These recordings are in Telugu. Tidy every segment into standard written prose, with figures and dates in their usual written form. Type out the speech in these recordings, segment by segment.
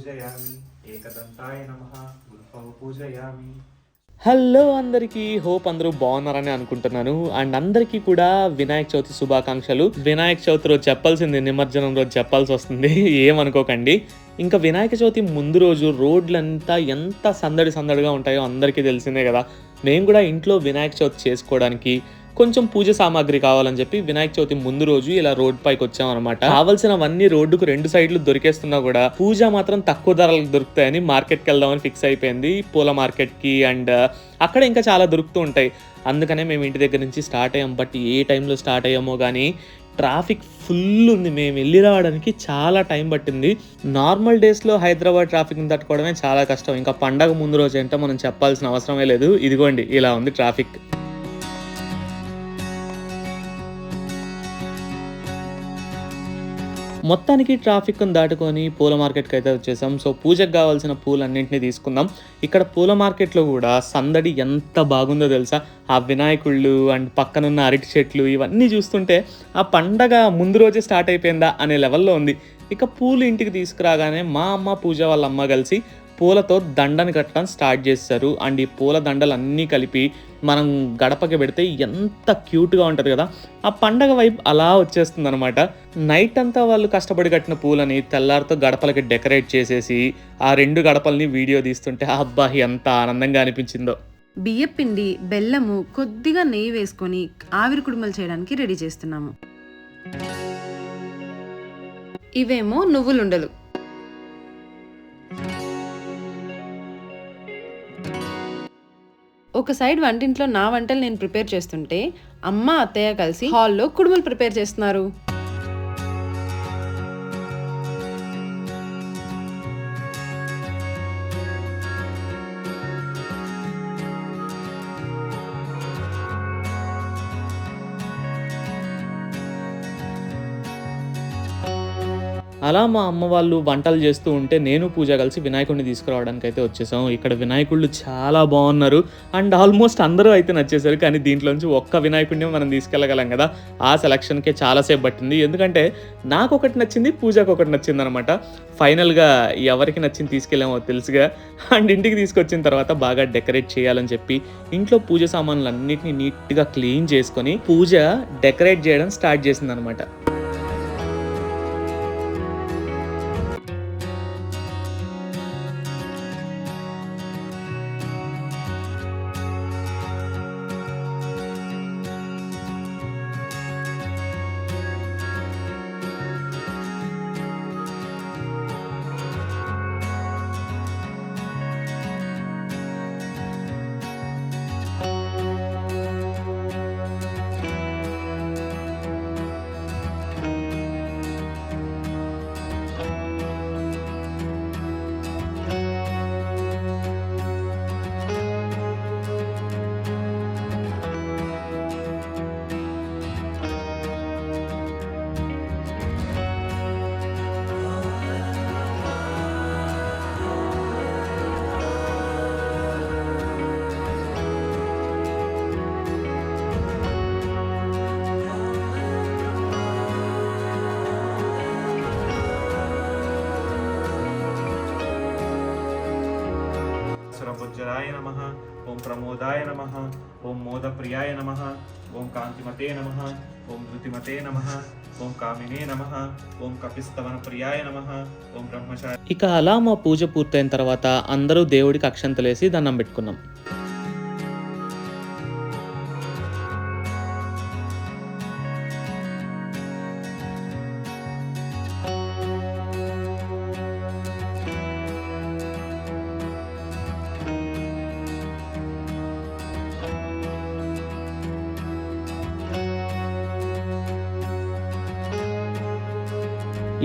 పూజయామి ఏకదంతాయ నమః గురుపౌ పూజయామి. హలో అందరికీ, హోప్ అందరూ బాగున్నారని అనుకుంటున్నాను. అండ్ అందరికీ కూడా వినాయక చవితి శుభాకాంక్షలు. వినాయక చవితి రోజు చెప్పాల్సింది నిమజ్జనం రోజు చెప్పాల్సి వస్తుంది, ఏమనుకోకండి. ఇంకా వినాయక చవితి ముందు రోజు రోడ్లంతా ఎంత సందడిగా ఉంటాయో అందరికీ తెలిసిందే కదా. మేము కూడా ఇంట్లో వినాయక చవితి చేసుకోవడానికి కొంచెం పూజ సామాగ్రి కావాలని చెప్పి వినాయక చవితి ముందు రోజు ఇలా రోడ్ పైకి వచ్చామన్నమాట. కావాల్సినవన్నీ రోడ్డుకు 2 సైడ్లు దొరికేస్తున్నా కూడా పూజ మాత్రం తక్కువ ధరలకు దొరుకుతాయని మార్కెట్కి వెళ్దామని ఫిక్స్ అయిపోయింది. పూల మార్కెట్కి అండ్ అక్కడ ఇంకా చాలా దొరుకుతూ ఉంటాయి. అందుకనే మేము ఇంటి దగ్గర నుంచి స్టార్ట్ అయ్యాం. బట్ ఏ టైంలో స్టార్ట్ అయ్యామో కానీ ట్రాఫిక్ ఫుల్ ఉంది. మేము వెళ్ళి రావడానికి చాలా టైం పట్టింది. నార్మల్ డేస్లో హైదరాబాద్ ట్రాఫిక్ని తట్టుకోవడమే చాలా కష్టం. ఇంకా పండగ ముందు రోజు ఏంటో మనం చెప్పాల్సిన అవసరమే లేదు. ఇదిగోండి ఇలా ఉంది ట్రాఫిక్. మొత్తానికి ట్రాఫిక్ను దాటుకొని పూల మార్కెట్కి అయితే వచ్చేసాం. సో పూజకు కావాల్సిన పూలన్నింటినీ తీసుకుందాం. ఇక్కడ పూల మార్కెట్లో కూడా సందడి ఎంత బాగుందో తెలుసా. ఆ వినాయకుళ్ళు అండ్ పక్కనున్న అరటి చెట్లు ఇవన్నీ చూస్తుంటే ఆ పండగ ముందు రోజే స్టార్ట్ అయిపోయిందా అనే లెవెల్లో ఉంది. ఇక పూలు ఇంటికి తీసుకురాగానే మా అమ్మ పూజ వాళ్ళ అమ్మ కలిసి పూలతో దండని కట్టడం స్టార్ట్ చేస్తారు. అండ్ ఈ పూల దండలు అన్నీ కలిపి మనం గడపకి పెడితే ఎంత క్యూట్గా ఉంటుంది కదా. ఆ పండగ వైపు అలా వచ్చేస్తుంది అనమాట. నైట్ అంతా వాళ్ళు కష్టపడి కట్టిన పూలని తెల్లారితో గడపలకి డెకరేట్ చేసేసి ఆ 2 గడపల్ని వీడియో తీస్తుంటే అబ్బా ఎంత ఆనందంగా అనిపించిందో. బియ్యపిండి, బెల్లము, కొద్దిగా నెయ్యి వేసుకొని ఆవిరి కుడుమలు చేయడానికి రెడీ చేస్తున్నాము. ఇవేమో నువ్వులుండలు. ఒక సైడ్ వంటింట్లో నా వంటలు నేను ప్రిపేర్ చేస్తుంటే అమ్మ, అత్తయ్య కలిసి హాల్లో కుడుములు ప్రిపేర్ చేస్తున్నారు. అలా మా అమ్మ వాళ్ళు వంటలు చేస్తూ ఉంటే నేను పూజ కలిసి వినాయకుడిని తీసుకురావడానికి అయితే వచ్చేసాం. ఇక్కడ వినాయకుళ్ళు చాలా బాగున్నారు అండ్ ఆల్మోస్ట్ అందరూ అయితే నచ్చేసారు. కానీ దీంట్లోంచి ఒక్క వినాయకుడిని మనం తీసుకెళ్ళగలం కదా, ఆ సెలక్షన్కే చాలాసేపు పట్టింది. ఎందుకంటే నాకు ఒకటి నచ్చింది, పూజకు ఒకటి నచ్చింది అనమాట. ఫైనల్గా ఎవరికి నచ్చింది తీసుకెళ్ళామో తెలుసుగా. అండ్ ఇంటికి తీసుకొచ్చిన తర్వాత బాగా డెకరేట్ చేయాలని చెప్పి ఇంట్లో పూజ సామాన్లు అన్నింటినీ నీట్గా క్లీన్ చేసుకొని పూజ డెకరేట్ చేయడం స్టార్ట్ చేసింది అనమాట. సురభుజరాయ నమః. ఓం ప్రమోదాయ నమః. ఓం మోదప్రియాయ నమః. ఓం కాంతిమతే నమః. ఓం ధృతిమతే నమః. ఓం కామినే నమః. ఓం కపిస్తవన ప్రియాయ నమః. ఓం బ్రహ్మచారి. ఇక అలా మా పూజ పూర్తయిన తర్వాత అందరూ దేవుడికి అక్షంతలేసి దండం పెట్టుకున్నాం.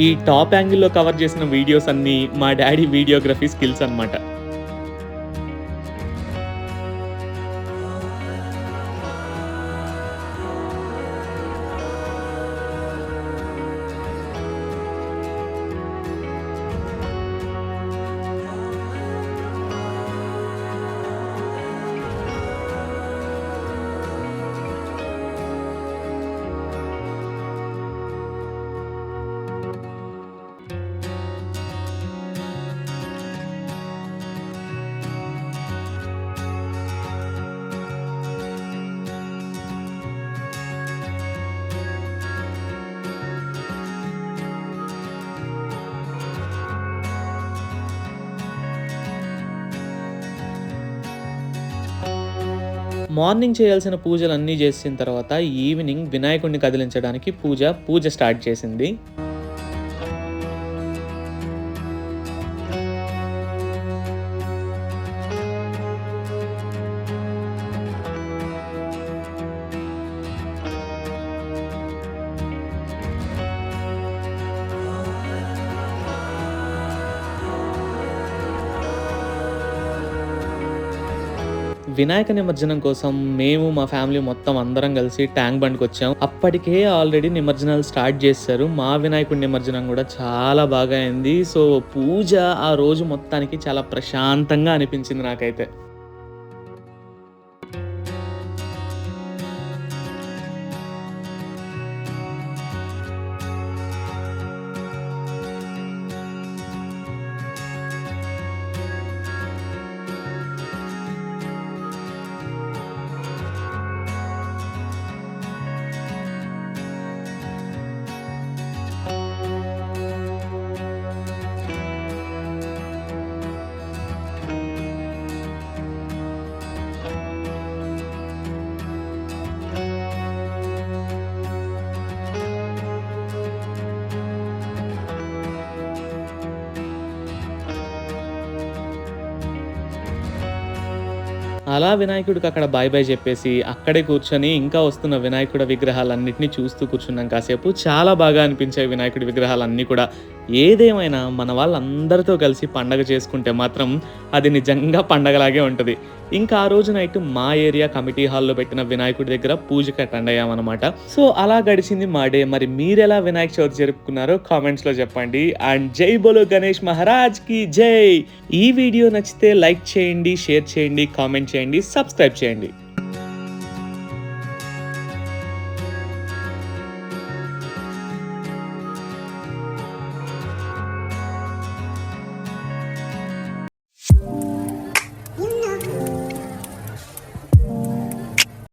ఈ టాప్ యాంగిల్లో కవర్ చేసిన వీడియోస్ అన్నీ మా డాడీ వీడియోగ్రఫీ స్కిల్స్ అన్నమాట. మార్నింగ్ చేయాల్సిన పూజలన్నీ చేసిన తర్వాత ఈవినింగ్ వినాయకుడిని కదిలించడానికి పూజ స్టార్ట్ చేసింది. వినాయక నిమజ్జనం కోసం మేము మా ఫ్యామిలీ మొత్తం అందరం కలిసి ట్యాంక్ బండ్కి వచ్చాం. అప్పటికే ఆల్రెడీ నిమజ్జనాలు స్టార్ట్ చేశారు. మా వినాయకుడి నిమజ్జనం కూడా చాలా బాగా అయింది. సో పూజ ఆ రోజు మొత్తానికి చాలా ప్రశాంతంగా అనిపించింది నాకైతే. అలా వినాయకుడికి అక్కడ బాయ్ బాయ్ చెప్పేసి అక్కడే కూర్చొని ఇంకా వస్తున్న వినాయకుడి విగ్రహాలన్నింటినీ చూస్తూ కూర్చున్నాం కాసేపు. చాలా బాగా అనిపించాయి వినాయకుడి విగ్రహాలన్నీ కూడా. ఏదేమైనా మన వాళ్ళందరితో కలిసి పండగ చేసుకుంటే మాత్రం అది నిజంగా పండగలాగే ఉంటుంది. ఇంకా ఆ రోజు నైట్ మా ఏరియా కమిటీ హాల్లో పెట్టిన వినాయకుడి దగ్గర పూజకి అటెండ్ అయ్యామన్నమాట. సో అలా గడిచింది మా డే. మరి మీరెలా వినాయక చవితి జరుపుకున్నారో కామెంట్స్లో చెప్పండి. అండ్ జై బోలో గణేష్ మహారాజ్ కి జై. ఈ వీడియో నచ్చితే లైక్ చేయండి, షేర్ చేయండి, కామెంట్ చేయండి, సబ్స్క్రైబ్ చేయండి.